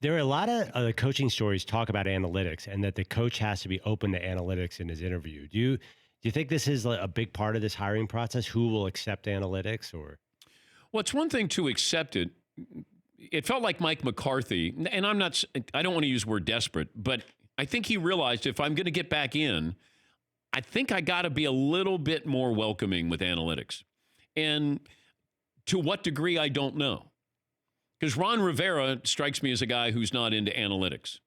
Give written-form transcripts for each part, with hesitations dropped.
There are a lot of coaching stories talk about analytics and that the coach has to be open to analytics in his interview. Do you think this is a big part of this hiring process? Who will accept analytics? Or Well, it's one thing to accept it. It felt like Mike McCarthy, and I don't want to use the word desperate, but I think he realized if I'm going to get back in, I think I got to be a little bit more welcoming with analytics. And to what degree, I don't know. Because Ron Rivera strikes me as a guy who's not into analytics.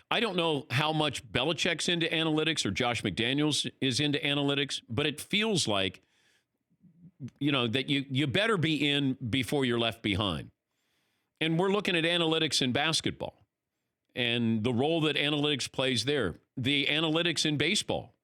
I don't know how much Belichick's into analytics or Josh McDaniels is into analytics, but it feels like, that you better be in before you're left behind. And we're looking at analytics in basketball and the role that analytics plays there, the analytics in baseball.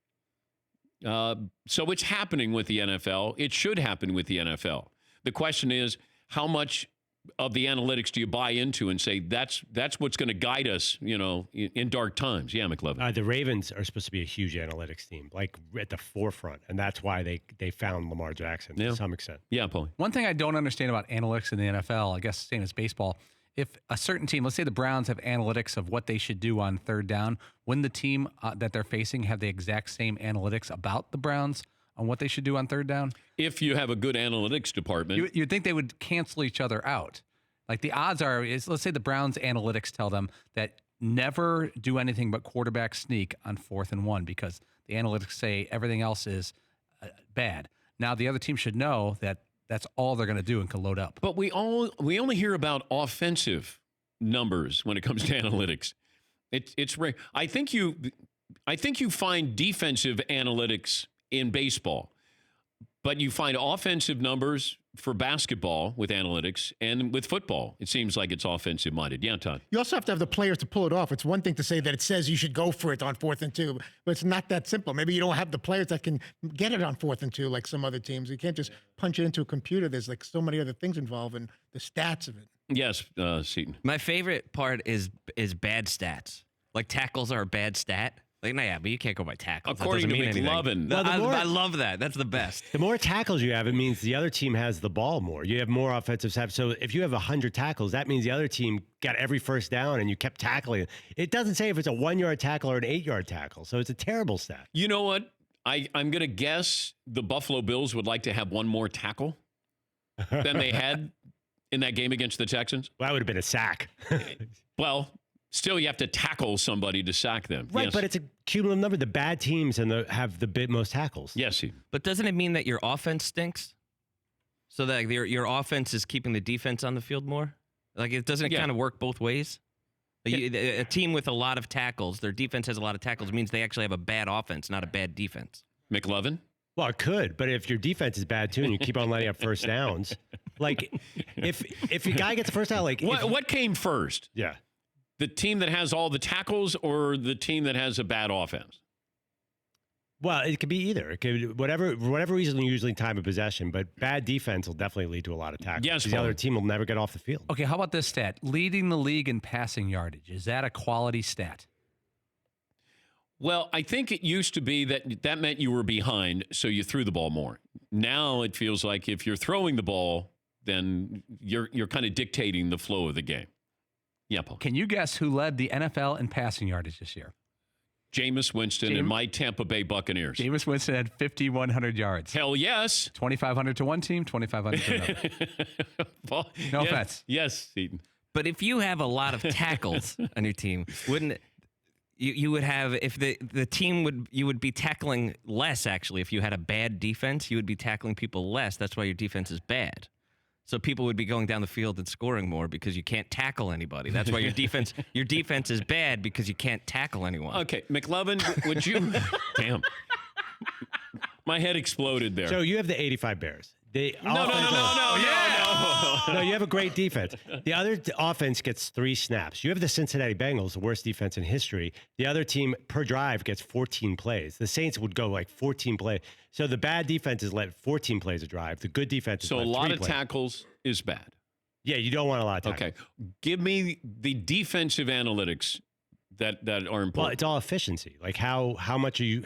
So it's happening with the NFL. It should happen with the NFL. The question is, how much of the analytics do you buy into and say that's what's going to guide us, in dark times? Yeah, McLovin. The Ravens are supposed to be a huge analytics team, like at the forefront, and that's why they found Lamar Jackson to some extent. Yeah, Paulie. One thing I don't understand about analytics in the NFL, I guess same as baseball, if a certain team, let's say the Browns have analytics of what they should do on third down, wouldn't the team that they're facing have the exact same analytics about the Browns on what they should do on third down? If you have a good analytics department. You'd think they would cancel each other out. Like the odds are, let's say the Browns analytics tell them that never do anything but quarterback sneak on 4th and 1 because the analytics say everything else is bad. Now the other team should know that that's all they're going to do and can load up. But we only hear about offensive numbers when it comes to analytics. It's rare. I think you find defensive analytics in baseball, but you find offensive numbers for basketball with analytics, and with football, it seems like it's offensive minded. Yeah, Todd. You also have to have the players to pull it off. It's one thing to say that it says you should go for it on 4th and 2, but it's not that simple. Maybe you don't have the players that can get it on 4th and 2 like some other teams. You can't just punch it into a computer. There's like so many other things involved in the stats of it. Yes, Seton. My favorite part is bad stats. Like tackles are a bad stat. Like, but you can't go by tackles. According to McLovin. I love that. That's the best. The more tackles you have, it means the other team has the ball more. You have more offensive snaps. So if you have 100 tackles, that means the other team got every first down and you kept tackling. It doesn't say if it's a 1-yard tackle or an 8-yard tackle. So it's a terrible stat. You know what? I'm going to guess the Buffalo Bills would like to have one more tackle than they had in that game against the Texans. Well, that would have been a sack. Well, still, you have to tackle somebody to sack them. Right, yes. but it's a cumulative number. The bad teams have the most tackles. Yes. But doesn't it mean that your offense stinks? So that your offense is keeping the defense on the field more? Like, it doesn't kind of work both ways? A team with a lot of tackles, their defense has a lot of tackles, means they actually have a bad offense, not a bad defense. McLovin? Well, it could, but if your defense is bad too and you keep on letting up first downs, like if your guy gets a first down, like what came first? Yeah. The team that has all the tackles or the team that has a bad offense? Well, it could be either. It could whatever reason, usually time of possession, but bad defense will definitely lead to a lot of tackles. Yes, the other team will never get off the field. Okay, how about this stat? Leading the league in passing yardage. Is that a quality stat? Well, I think it used to be that meant you were behind, so you threw the ball more. Now it feels like if you're throwing the ball, then you're kind of dictating the flow of the game. Yeah, Paul. Can you guess who led the NFL in passing yardage this year? Jameis Winston and my Tampa Bay Buccaneers. Jameis Winston had 5,100 yards. Hell yes. 2,500 to one team, 2,500 to another. Paul, no offense. Yes, Seton. But if you have a lot of tackles on your team, wouldn't you would have, if the team you would be tackling less, actually. If you had a bad defense, you would be tackling people less. That's why your defense is bad. So people would be going down the field and scoring more because you can't tackle anybody. That's why your defense is bad because you can't tackle anyone. Okay, McLovin, would you? Damn, my head exploded there. So you have the 85 Bears. No, No, you have a great defense. The other offense gets 3 snaps. You have the Cincinnati Bengals, the worst defense in history. The other team per drive gets 14 plays. The Saints would go like 14 plays. So the bad defense is let 14 plays a drive. The good defense is so let 3 a lot of plays. Tackles is bad. Yeah, you don't want a lot of tackles. Okay, give me the defensive analytics that are important. Well, it's all efficiency. Like how much are you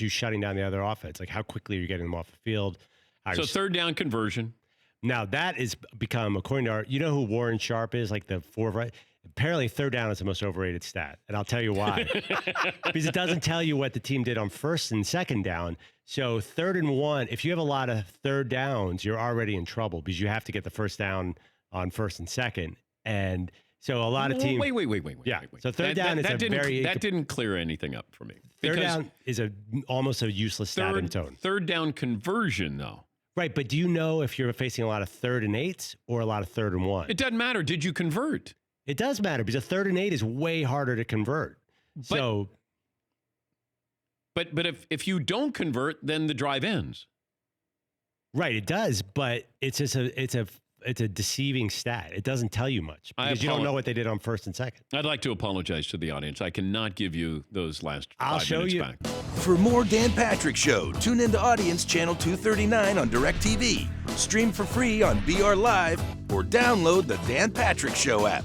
shutting down the other offense? Like how quickly are you getting them off the field? So third down conversion. Now that is become, according to you know who Warren Sharp is, like the right. Apparently, third down is the most overrated stat, and I'll tell you why. Because it doesn't tell you what the team did on first and second down. So 3rd and 1, if you have a lot of third downs, you're already in trouble because you have to get the first down on first and second. And so a lot of teams. Wait. Yeah. Wait. So third down is a very. That didn't clear anything up for me. Third down is almost a useless stat in its own. Third down conversion, though. Right, but do you know if you're facing a lot of 3rd and 8s or a lot of 3rd and 1? It doesn't matter. Did you convert? It does matter because a 3rd and 8 is way harder to convert. But if you don't convert, then the drive ends. Right, it does, but it's just it's a deceiving stat. It doesn't tell you much because you don't know what they did on first and second. I'd like to apologize to the audience. I cannot give you those last 5 minutes back. For more Dan Patrick Show, tune into Audience Channel 239 on DirecTV. Stream for free on BR Live or download the Dan Patrick Show app.